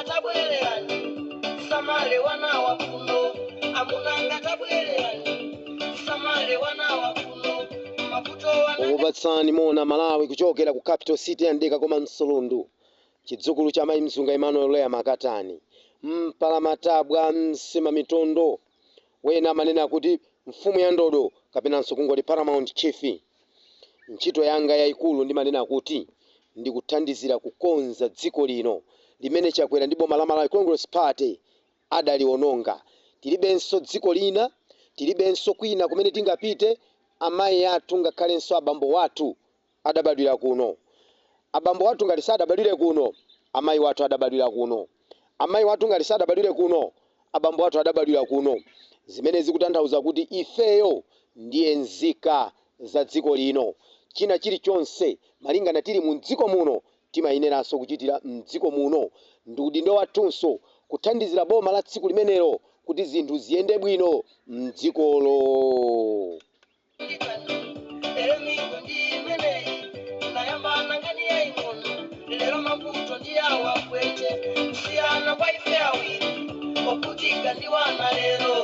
tabwererani samale wana wa kuno amunanga tabwererani samale wana wa kuno maputo wana ukupatsani mona Malawi kuchokera ku capital city ya Ndeka koma Msolundu chidzukulu cha mayi Mzunga Emmanuel Leya Makatani mpalamatabwa msima mitondo wena manena kuti mfumu ya ndodo kapenanso kungoli paramount chief. Ntchito yanga yayikulu ndi manena kuti ndikuthandizira kukonza dziko lino limene chakwera ndi boma la Malawi Congress Party adaliononga. Tilibenso dziko lina, tilibenso kwina kumene tingapite. Amayi athu ngakhalenso abambo wathu adabadwira kuno. Abambo wathu ngati sadabadwire kuno, amayi wathu adabadwira kuno. Amayi wathu ngati sadabadwire kuno, abambo wathu adabadwira kuno. Zimene zikutanthauza kuti ifeyo ndiye nzika za dziko lino. China chilichonse malingana tili mu dziko muno timayeneranso kuchitira mdziko muno. Ndi udindo wathunso kuthandizira boma la tsiku limenelo kuti zinthu ziyende bwino mdzikolo. lero maputo ndiyawa kwete siyana kwa ife awiri okutika ndiwana lero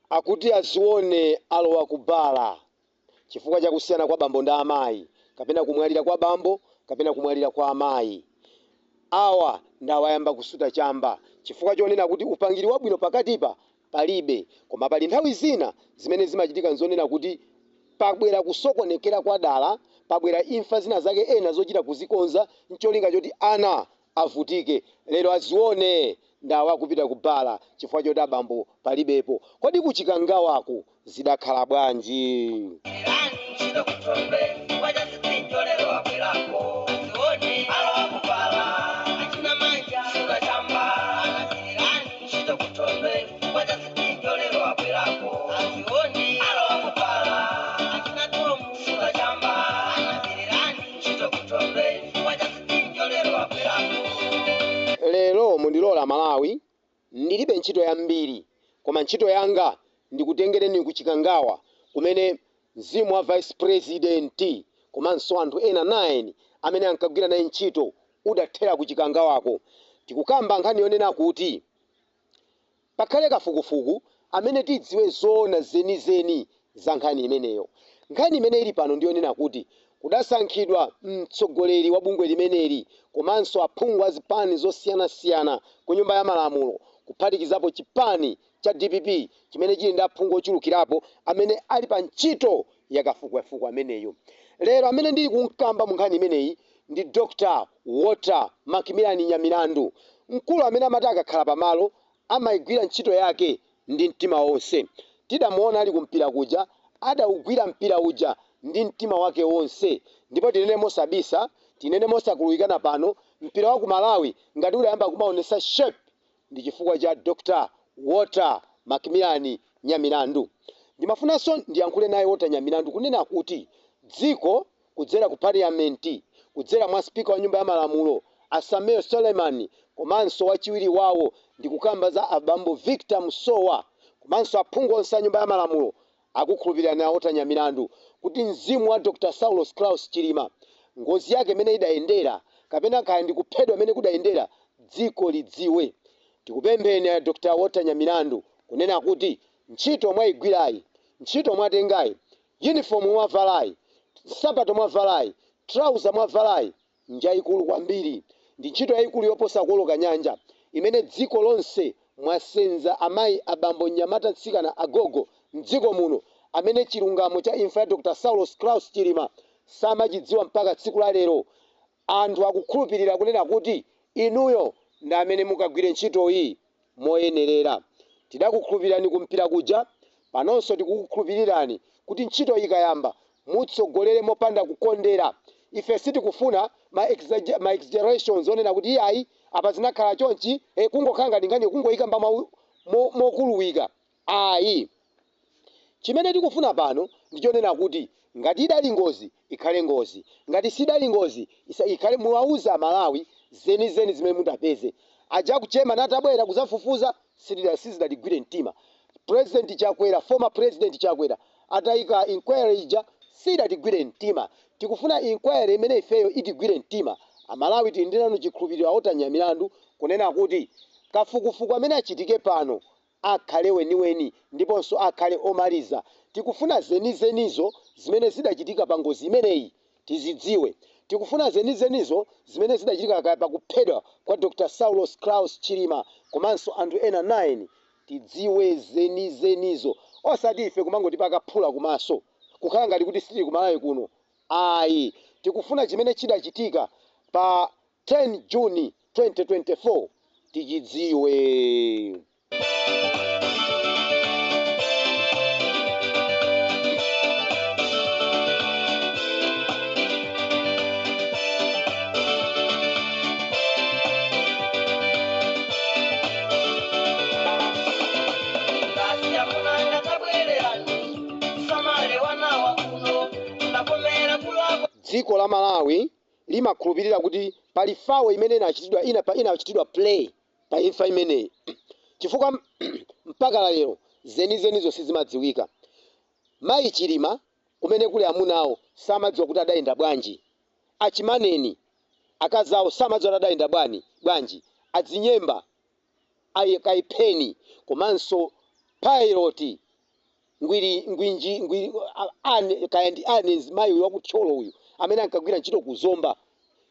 akuti azione alowa kubala chifukwa cha kusiyana kwa bambo ndi amayi kapena kumwalira kwa bambo kapena kumwalira kwa amayi. Awa ndawayamba kusuta chamba chifukwa chonena kuti upangiri wabwino pakatipa palibe, koma pali nthawi zina zimene zimachitika nzonena kuti pabwera kusokonekera kwa dala, pabwera imfa zina zake ena zochita kuzikonza ncholinga choti ana avutike. Lero azione ndawa kupita kubala chifukwa choti abambo palibepo. Kodi kuchikangawako zidakhala bwanji? Lero mundilola Malawi ndilibe ntchito yambiri, koma ntchito yanga ndikutengereni kuchikangawa kumene mzimu wa vice president komanso anthu ena 9 amene ankagwira naye ntchito udathera kuchikangawako. Tikukamba nkhani yonena kuti pakhale kafukufuku amene tidziwe zoona zenizeni za nkhani imeneyo. Nkhani imene ili pano ndiyonena kuti kudasankhidwa mtsogoleri wa bungwe limeneli komanso aphungu a zipani zosiyanasiyana ku nyumba ya malamulo kuphatikizapo chipani cha DPP chimene chili ndi aphungu ochulukirapo amene ali pa ntchito ya kafukufuku ameneyo. Lero amene ndili kumkamba mu nkhani imeneyi ndi Dr. Walter Macmillan Nyamilandu, mkulu amene amati akakhala pamalo amayigwira ntchito yake ndi mtima wonse. Tidamuona ali kumpira kuja, adawugwira mpira uja ndi mtima wake wonse. Ndipo tinene mosabisa, tinene mosakuluikana pano, mpira wa ku Malawi ngati udayamba kumaonesa shape ndi chifukwa cha Dr. Walter Macmillan Nyamilandu. Ndimafunanso ndiyankhule naye Walter Nyamilandu kunena kuti dziko kudzera ku parliament, kudzera mwa speaker wa nyumba ya malamulo Asamoah Suleiman komanso wachiwiri wawo ndikukamba za abambo Victor Musowa komanso aphungu onse a nyumba ya malamulo akukhulupirira na Walter Nyamilandu kuti mzimu wa Dr. Saulos Klaus Chilima ngozi yake imene idayendera kapena kaya ndikuphedwa imene kudayendera dziko lidziwe. Tikupempheni ya Dr. Walter Nyamilandu kunena kuti ntchito mwayigwirayi, ntchito mwatengayi, uniform mwavalayi, sapato mwavalayi, trouser mwavalayi njayikulu kwambiri. Ndi ntchito yayikulu yoposa kuoloka nyanja imene dziko lonse mwasenza amayi abambo nyamata tsikana agogo mdziko muno amene chilungamo cha imfa ya Dr. Saulos Klaus Chilima samachidziwa mpaka tsiku la lero. Anthu akukhulupirira kunena kuti inuyo ndi amene mukagwire ntchito iyi moyenerera. Tidakukhulupirirani kumpira kuja, panonso tikukukhulupirirani kuti ntchito ikayamba mutsogolere mopanda kukondera. Ife sitikufuna ma exaggerations onena kuti iyayi apa zinakhala chonchi kungokhala ngati kungoyikamba mokuluwika. Ayi, chimene tikufuna pano ndichonena kuti ngati idali ngozi ikhale ngozi, ngati sidali ngozi ikhale muwauza Malawi zenizeni zimene mudapeze. Aja kuchema natabwera kuzafufuza sizidatigwire mtima. President Chakwera, former President Chakwera atayika inquiry ija sidatigwire mtima. Tikufuna inquiry imene ifeyo itigwire mtima. Amalawi tindinanu chikhulupiriro otanya milandu kunena kuti kafukufuku amene achitike pano akhale weniweni ndiponso akhale omaliza. Tikufuna zenizenizo zimene zidachitika pa ngozi imeneyi tizidziwe. Tikufuna zenizenizo zimene zidachitika pa kuphedwa kwa Dr. Saulos Klaus Chilima komanso anthu ena 9 tidziwe zenizenizo. Osati ife kumangoti pakaphula kumaso kukhala ngati kuti sitili kumalawi kuno. Ayi, tikufuna chimene chidachitika pa 10 Juni 2024 tichidziwe. Dziko la Malawi limakhulupirira kuti pali fawo imene inachitidwa play pa imfa imeneyi. Chifukwa mpaka lero zenizenizo sizimadziwika. Mayi Chilima kumene kuli amunawo samadziwa kuti adayenda bwanji. Achimaneni akazawo samadziwa kuti adayenda bwanji. Adzinyemba Kaipeni komanso pilot Kayandi mayi wakutcholo uyu amene ankagwira ntchito kuzomba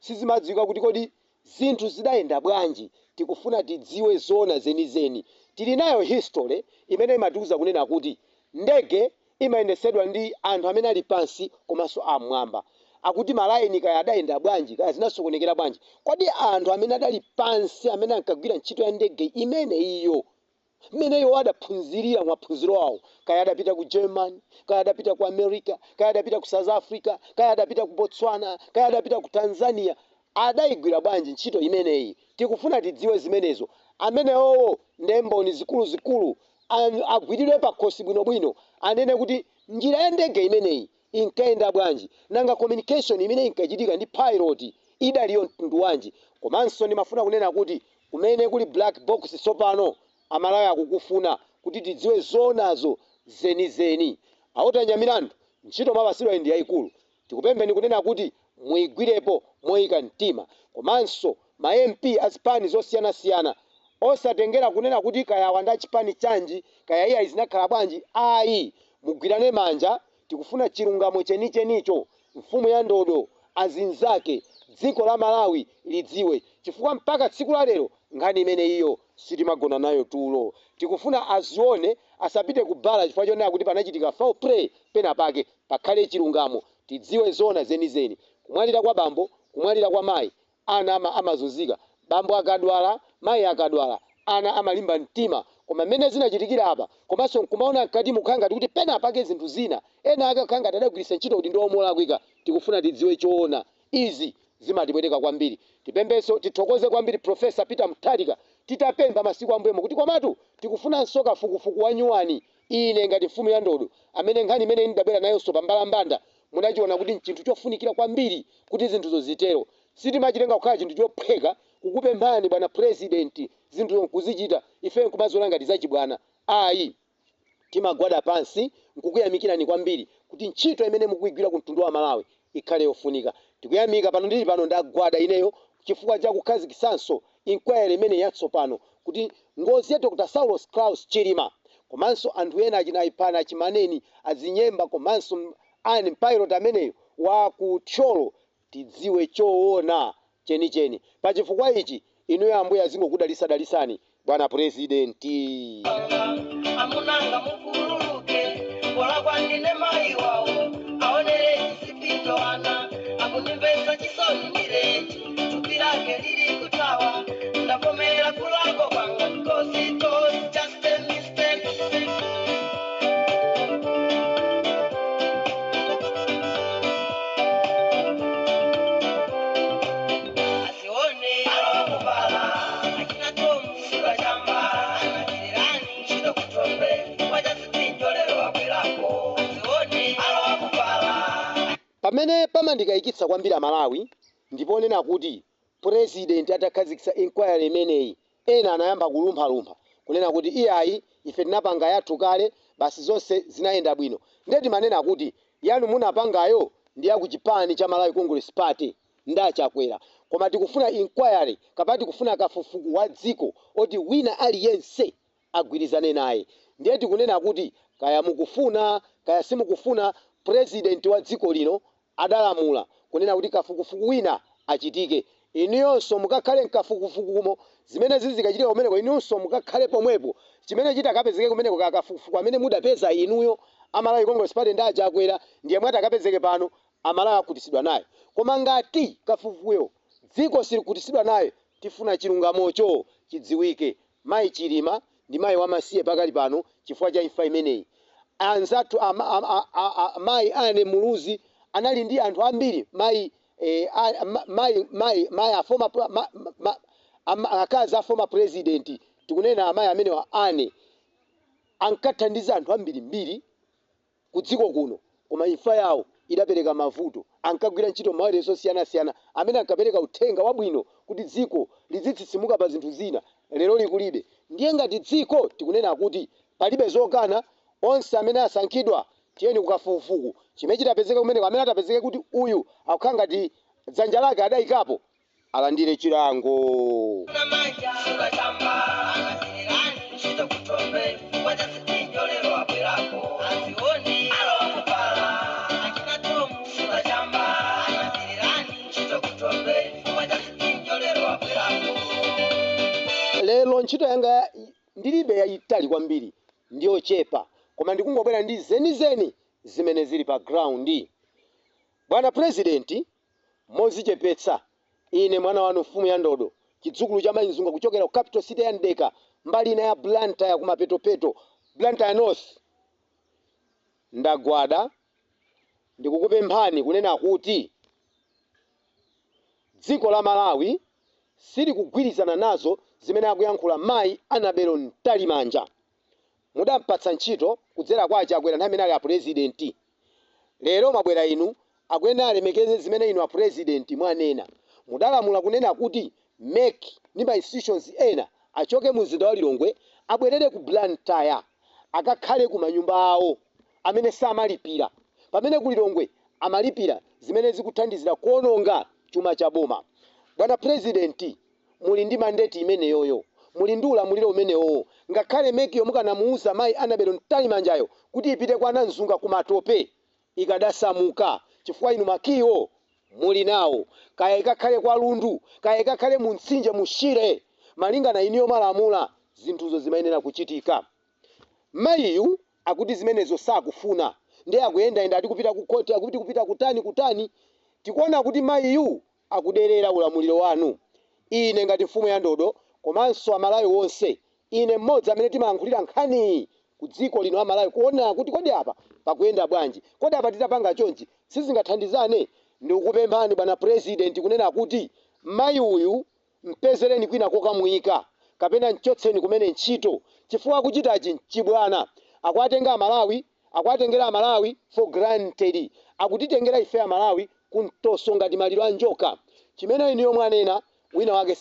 sizimadziwika kuti kodi zinthu zidayenda bwanji. Tikufuna tidziwe zona zenizeni. Tili nayo history imene imatiuza kunena kuti ndege imayendesedwa ndi anthu amene ali pansi komanso amwamba. Akuti malaini kaya adayenda bwanji kaya zinasokonekera bwanji. Kodi anthu amene adali pansi amene ankagwira ntchito ya ndege imeneyo adaphunzirira maphunziro awo, kaya adapita ku Germany, kaya adapita ku America, kaya adapita ku South Africa, kaya adapita ku Botswana, kaya adapita ku Tanzania, adayigwira bwanji ntchito imeneyi. Tikufuna tidziwe zimenezo. Amenewo ndemboni zikulu agwiridwe pa khosi bwinobwino anene kuti njira ya ndege imeneyi inkayenda bwanji, nanga communication imene inkachitika ndi pilot idaliyo mtundu wanji. Komanso ndimafuna kunena kuti kumene kuli black box tsopano Amalawi akukufuna kuti tidziwe zonazo zenizeni. Aotanya milandu ntchito mapasidwa ndi yayikulu. Tikupempheni kunena kuti muyigwirepo moyika mtima. Komanso ma MP azipani zosiyanasiyana osatengera kunena kuti kaya wanda chipani chanji kaya iya izinakhala bwanji. Ayi, mugwirane manja. Tikufuna chilungamo chenichenicho. Mfumu ya ndodo azinzake dziko la Malawi lidziwe. Chifukwa mpaka tsiku la lero nkhani imene iyo sitimagona nayo tulo. Tikufuna azione asapite kubala chifukwa chonena kuti panachitika foul play pena pake. Pakhale chilungamo tidziwe zona zenizeni. Kumwalira kwa bambo, kumwalira kwa mayi, ana amazunzika. Bambo akadwala, mayi akadwala, ana amalimba mtima. Koma mmene zinachitikira apa komanso nkumaona mkati mukhanga kuti pena pake zinthu zina ena akakhanga adagwiritsa ntchito kuti ndi omolakwika. Tikufuna tidziwe choona. Izi zimatipweteka kwambiri. Tipembeso tithokoze kwambiri Professor Peter Mutharika titapemba masiku ambuyo kuti komatu tikufuna nsoka fukufuku wa nyuwani ine ngati mfumu ya ndodo amene nkhani imene ndabwera nayo so pambalambanda munachiona kuti nchinthu chofunikira kwambiri kuti zinthuzo zitero. Sitimachitenga kukhala chinthu chophweka kukupemphani bwana President zinthu kuzichita ife nkumazola ngati zachibwana. Ayi, timagwada pansi nkukuyamikirani kwambiri kuti ntchito imene mukuyigwira ku mtundu wa Malawi ikhale yofunika. Tikuyamika pano ndili pano ndagwada ineyo chifukwa cha kukhazikisanso inquiry imene yatsopano kuti ngozi ya Dr. Saulos Klaus Chilima komanso anthu ena achinaipana achimaneni azinyemba komanso ani pilot ameneyo wa kutcholo tidziwe choona chenicheni. Pachifukwa ichi inuyo ambuye azingokudalisani bwana President. Amunanga mukuluke kola kwandine mayi wawo aonere chisipito ana akundimvesa chisoni mireji tupilake lili kutawa ndavomera kulako kwanga because it was just a mistake. Asione alokubala akina tomu sura chamba anakirani chido kutombe waja sitinjolero wakwelako. Asione alokubala Pamene pamandikayikitsa kwambiri Malawi ndipo nena kuti president atakhazikitsa inquiry imeneyi ena anayamba kulumphalumpha kunena kuti iyayi ife tinapanga yathu kale basi zonse zinayenda bwino. Ndeti manena kuti yanu munapangayo ndi ya ku chipani cha Malawi Congress Party ndachakwera, koma tikufuna inquiry kapati kufuna kafukufuku wa dziko oti wina aliyense agwirizane naye. Ndiye tikunena kuti kaya mukufuna kaya simukufuna president wa dziko lino adalamula kunena kuti kafukufuku wina achitike. Inuyonso mukakhale mkafukufukumo zimene zizikachitika kumeneko, inuyonso mukakhale pomwepo chimene chitakapezeke kumeneko kafukufuku amene mudapeza inuyo Amalawi Congress Party ndachakwera ndiye mwati akapezeke pano Amalawi akutisidwa naye. Koma ngati kafukufukuyo dziko silikutisidwa naye, tifuna chilungamocho chidziwike. Mayi Chilima ndi mayi wamasiye pakali pano chifukwa cha imfa imeneyi. Anzathu mayi Ane Muluzi anali ndi anthu ambiri, mayi akazi a former president tikunena amayi amene wa Ane ankathandiza anthu ambiri mbiri ku dziko kuno, koma imfa yawo idapereka mavuto. Ankagwira ntchito mawaleso siyana amene ankapereka uthenga wabwino kuti dziko lizitsitsimuka pa zinthu zina, lero likulibe. Ndiye ngati dziko tikunena kuti palibe zokana, onse amene asankhidwa tiyeni kukafukufuku chimene chitapezeka kumeneko, amene atapezeke kuti uyu akukhala ngati dzanja lake adayikapo alandire chilango. Lero ntchito yanga ndilibe yayitali kwambiri, ndiyo chepa, koma ndikungobwera ndi zenizeni zimene zili pa ground. Bwana President, mozichepetsa, ine mwana wanu mfumu ya Ndodo, chidzukulu cha Mayinzunga kuchokera ku capital city ya Ndeka, mbali ina ya Blantyre kumapetopeto, Blantyre North, ndagwada ndikukupemphani kunena kuti dziko la Malawi sili kugwirizana nazo zimene akuyankhula mayi Annabel Ntalimanja. Mudampatsa ntchito kudzera kwa achakwera nthawi imene ali a president. Lero mabwera inu akuyena alemekeze zimene inu a president mwanena. Mudalamula kunena kuti MEC ndi ma institutions ena achoke mu mzinda wa Lilongwe abwerere ku Blantyre akakhale ku manyumba awo amene samalipira, pamene ku Lilongwe amalipira zimene zikuthandizira kuononga chuma cha boma. Bwana President, muli ndi mandate imeneyoyo, muli ndi ulamuliro umenewo. Ngakhale MEC yomukanamuuza mayi Annabel Ntalimanjayo kuti ipite kwa Nanzunga kumatope ikadasamuka, chifukwa inu makiwo muli nawo. Kaya ikakhale kwa Lundu, kaya ikakhale mu Mtsinje mushire, malingana iniyo malamula zinthuzo zimayenera kuchitika. Mayiyu akuti zimenezo sakufuna, ndiye akuyenda ati kupita ku koti, akuti kupita kutani. Tikuona kuti mayiyu akuderera ulamuliro wanu. Ine ngati mfumu ya Ndodo komanso Amalawi wonse, ine mmodzi amene timayankhulira nkhani ku dziko lino Amalawi kuona kuti kodi apa pakuyenda bwanji, kodi apa titapanga chonchi sizingathandizane. Ndikukupemphani Bwana President kunena kuti mayi uyu mpezereni kwina kokamuyika kapena mchotseni kumene ntchito, chifukwa akuchitachi chibwana. Akuatengera Amalawi for granted, akutitengera ife Amalawi kuntoso ngati maliro a njoka. Chimene iniyo mwanena wina wake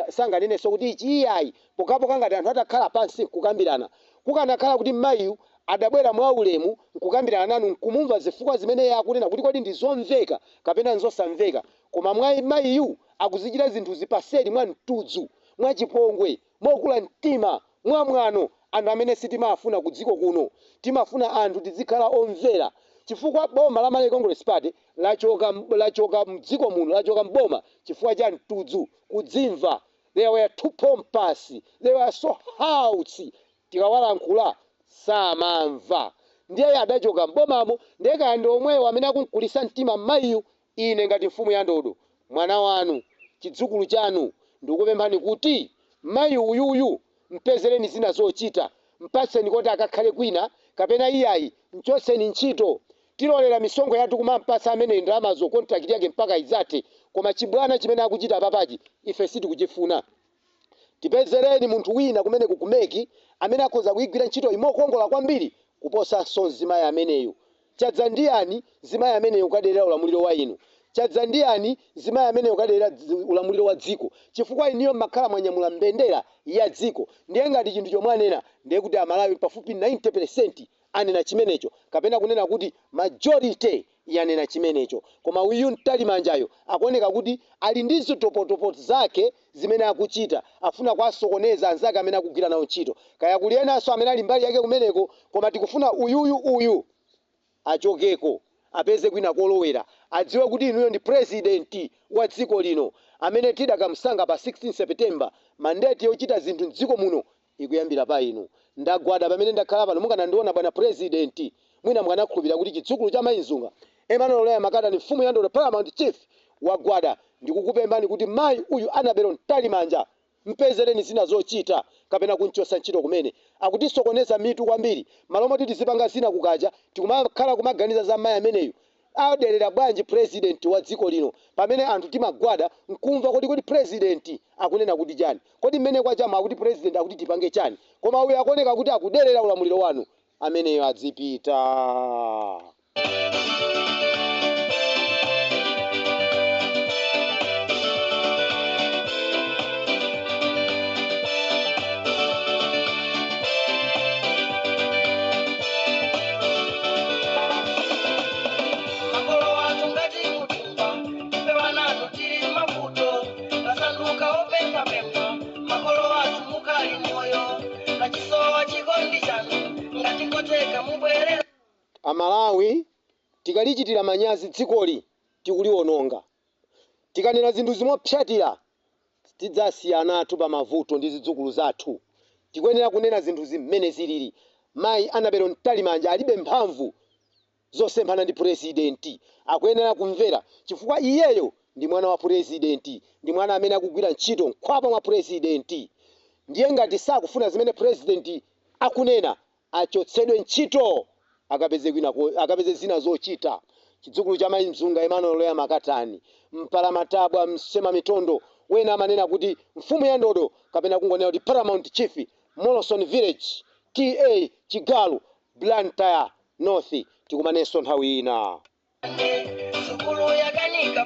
sanganenenso kuti ichi iyayi pokapoka ngati anthu atakhala pansi kukambirana. Kukanakhala kuti mayiyu adabwera mwa ulemu nkukambirana nanu nkumumva zifukwa zimene yakunena kuti kodi ndizomveka kapena nzosamveka, koma mayiyu akuzichita zinthu zipaseri mwa mtudzu, mwa chipongwe, mokula mtima, mwa mwano. Anthu amene sitimafuna ku dziko kuno, timafuna anthu tizikhala omvera, chifukwa boma la Malawi Congress Party lachoka mdziko muno, lachoka mboma chifukwa cha mtudzu, kudzimva. They were too pompous, they were so haughty, tikawalankhula samamva. Ndiye adachoka mbomamo, ndiye kaya ndi omwewo amene akunkulisa mtima mayiyu. Ine ngati mfumu ya Ndodo, mwana wanu, chidzukulu chanu, ndikupemphani kuti mayi uyuyu mpezereni zina zochita, mpatseni kuti akakhale kwina kapena iyayi mchotseni ntchito. Tilolera misonkho yathu kumampatsa amene ndalamazo contract yake mpaka izate, koma chibwana chimene akuchita papachi ife sitikuchifuna. Tipezereni munthu wina kumene kukumeki amene akhoza kuyigwira ntchito imokongola kwambiri kuposa zimayi ameneyo. Chadza ndiyani zimayi ameneyo kukaderera ulamuliro wa inu? chadza ndiyani zimayi amene ukadera ulamuliro wa dziko chifukwa iniyo makhala mwanyamula mbendera ya dziko. Ndiye ngati chinthu chomwe anena ndiye kuti amalawi pafupi 90% anena chimenecho kapena kunena kuti majority yanena chimenecho. Koma uyu Mtalimanjayo akuoneka kuti ali ndi zitopotopo zake zimene akuchita afuna kwasokoneza anzake amene akugwira nawo ntchito kaya kuli enanso amene ali mbali yake kumeneko koma tikufuna uyu achokeko apeze kwina kolowera adziwe kuti inuyo ndi president wa dziko lino amene tidakamsanga pa 16 September mandate yochita zinthu mdziko muno ikuyambira pa inu. Ndagwada pamene ndakhala pano mukanandiona bwana president mwina mukanakhulupirira kuti chidzukulu cha Mayinzunga Emmanuel Loya Makata ni mfumu ya Ndodo Paramount Chief wagwada. Ndikukupembani kuti mayi uyu Annabel Mtalimanja mpezereni zina zochita kapena kunchosa ntchito kumene akutisokoneza mitu kwambiri malomo tizipanga zina kukaja tikumakhala kumaganiza za mayi ameneyo aderera bwanji president wa dziko lino pamene anthu timagwada nkumva kuti president akunena kuti chani kodi mmene kwa chama akuti president akuti tipange chani koma uyu akuoneka kuti akuderera ulamuliro wanu ameneyo adzipita. Amalawi tikalichitira manyazi dzikoli tikuliwononga tikanena zinthu zimopsatira tidzasiyana athu pa mavuto ndi zidzukulu zathu tikuyenera kunena zinthu zimene zilili. Mayi Annabel Mtalimanja alibe mphamvu zosemphana ndi president akuyenera kumvera chifukwa iyeyo ndi mwana wa president ndi mwana amene akugwira ntchito nkhwapa mwa president. Ndiye ngati sakufuna zimene president akunena achotsedwe ntchito akapeze zina zochita. Chidzukulu cha Mayinzunga Emmanuel Loya Makatani Mpalamatabwa Msema Mitondo wena amanena kuti mfumu ya Ndodo kapena kungonena kuti Paramount Chief Molson Village TA Chigalu Blantyre North tikumanenso nthawi ina. Sukulu yakanika